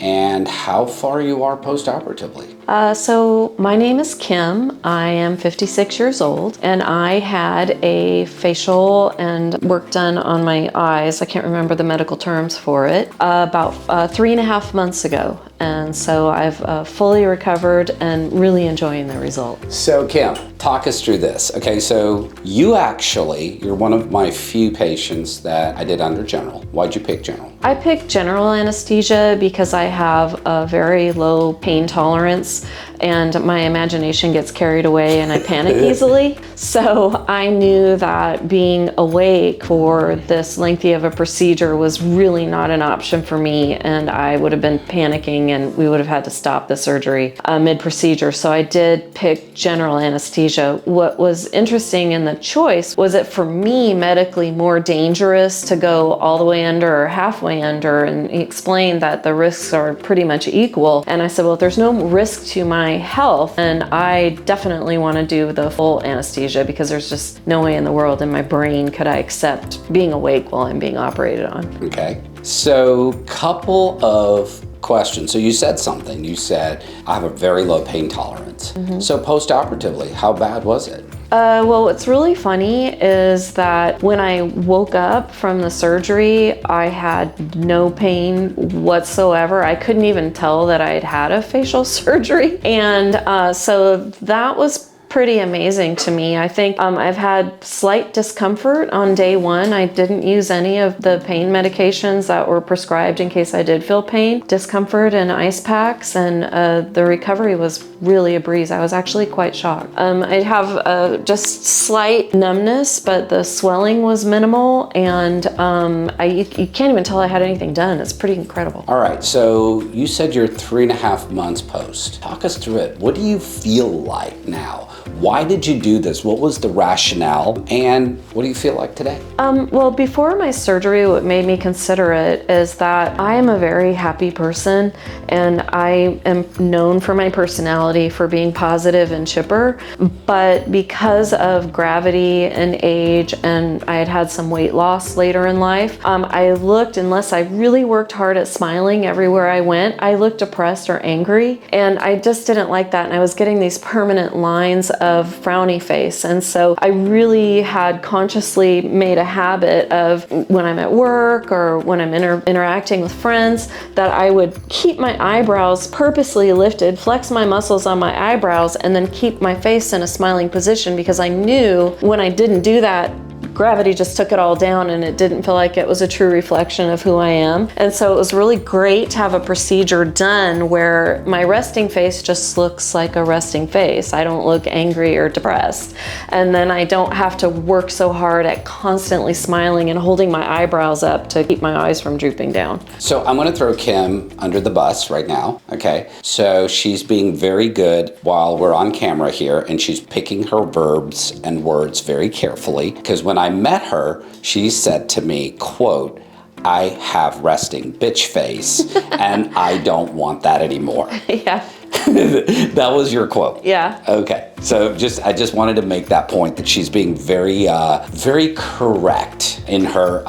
and how far you are post-operatively. So my name is Kim. I am 56 years old, and I had a facial and work done on my eyes. I can't remember the medical terms for it, about 3.5 months ago. And so I've fully recovered and really enjoying the result. So Kim, talk us through this. Okay, so you're one of my few patients that I did under general. Why'd you pick general? I picked general anesthesia because I have a very low pain tolerance and my imagination gets carried away and I panic easily. So I knew that being awake for this lengthy of a procedure was really not an option for me, and I would have been panicking and we would have had to stop the surgery mid-procedure. So I did pick general anesthesia. What was interesting in the choice was it for me medically more dangerous to go all the way under or halfway under, and he explained that the risks are pretty much equal. And I said, well, there's no risk to my health, and I definitely want to do the full anesthesia because there's just no way in the world in my brain could I accept being awake while I'm being operated on. Okay, so couple of questions. So you said something. You said, I have a very low pain tolerance. So post-operatively, how bad was it? Well, what's really funny is that when I woke up from the surgery, I had no pain whatsoever. I couldn't even tell that I had had a facial surgery. And so that was pretty amazing to me. I think I've had slight discomfort on day one. I didn't use any of the pain medications that were prescribed in case I did feel pain. Discomfort and ice packs, and the recovery was really a breeze. I was actually quite shocked. I have just slight numbness, but the swelling was minimal, and you can't even tell I had anything done. It's pretty incredible. All right, so you said you're 3.5 months post. Talk us through it. What do you feel like now? Why did you do this? What was the rationale? And what do you feel like today? Well, before my surgery, what made me consider it is that I am a very happy person, and I am known for my personality for being positive and chipper. But because of gravity and age, and I had had some weight loss later in life, I looked, unless I really worked hard at smiling everywhere I went, I looked depressed or angry. And I just didn't like that. And I was getting these permanent lines of frowny face. And so I really had consciously made a habit of, when I'm at work or when I'm interacting with friends, that I would keep my eyebrows purposely lifted, flex my muscles on my eyebrows, and then keep my face in a smiling position, because I knew when I didn't do that, gravity just took it all down and it didn't feel like it was a true reflection of who I am. And so it was really great to have a procedure done where my resting face just looks like a resting face. I don't look angry or depressed. And then I don't have to work so hard at constantly smiling and holding my eyebrows up to keep my eyes from drooping down. So I'm gonna throw Kim under the bus right now, okay? So she's being very good while we're on camera here, and she's picking her verbs and words very carefully, because when I met her, she said to me, quote, I have resting bitch face and I don't want that anymore. Yeah. That was your quote? Yeah. Okay. So I just wanted to make that point, that she's being very, very correct in her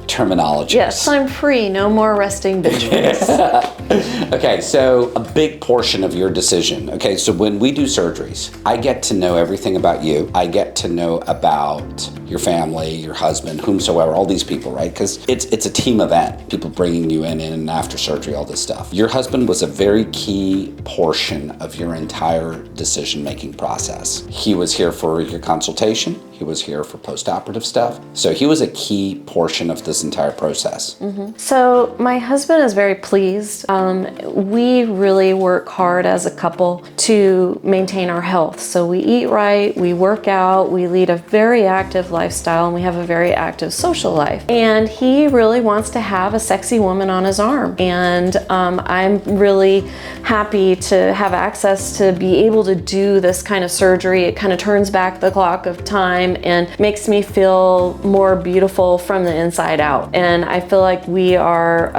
terminology. Yes, I'm free. No more resting bitch face. Okay, so a big portion of your decision. Okay, so when we do surgeries, I get to know everything about you. I get to know about your family, your husband, whomsoever, all these people, right? Because it's a team event. People bringing you in and after surgery, all this stuff. Your husband was a very key portion of your entire decision-making process. He was here for your consultation. He was here for post-operative stuff. So he was a key portion of this entire process. Mm-hmm. So my husband is very pleased. We really work hard as a couple to maintain our health. So we eat right, we work out, we lead a very active lifestyle, and we have a very active social life. And he really wants to have a sexy woman on his arm. And I'm really happy to have access to be able to do this kind of surgery. It kind of turns back the clock of time and makes me feel more beautiful from the inside out. And I feel like we are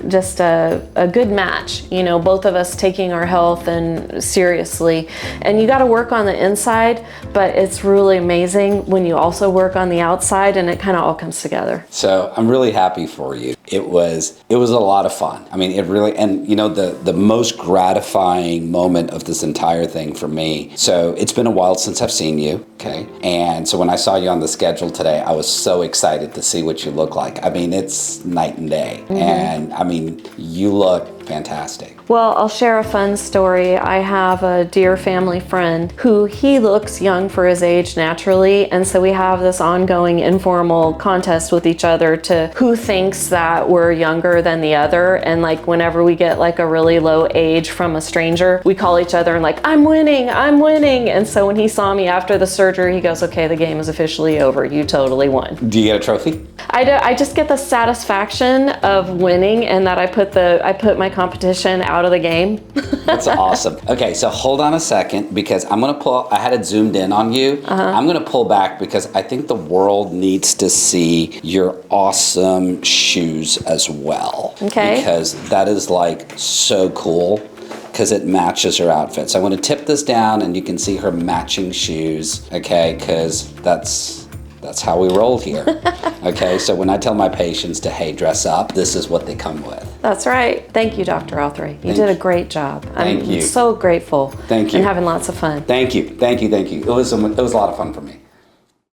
just a good match match, you know, both of us taking our health and seriously. And you got to work on the inside, but it's really amazing when you also work on the outside, and it kind of all comes together. So I'm really happy for you. It was a lot of fun. I mean, it really, and you know, the most gratifying moment of this entire thing for me. So it's been a while since I've seen you, okay? And so when I saw you on the schedule today, I was so excited to see what you look like. I mean, it's night and day. And I mean, you look fantastic. Well, I'll share a fun story. I have a dear family friend who he looks young for his age naturally, and so we have this ongoing informal contest with each other to who thinks that we're younger than the other. And like whenever we get like a really low age from a stranger, we call each other and like, I'm winning, I'm winning. And so when he saw me after the surgery, he goes, okay, the game is officially over. You totally won. Do you get a trophy? I just get the satisfaction of winning, and that I put my competition out of the game. That's awesome. Okay, so hold on a second, because I'm gonna pull, I had it zoomed in on you. I'm gonna pull back because I think the world needs to see your awesome shoes as well. Okay. Because that is like so cool, because it matches her outfit. So I'm gonna tip this down and you can see her matching shoes, okay? Because that's how we roll here. Okay, so when I tell my patients to, hey, dress up, this is what they come with. That's right. Thank you, Dr. Althray. You did a great job. Thank you. I'm so grateful. Thank you. And having lots of fun. Thank you, thank you, thank you. It was a lot of fun for me.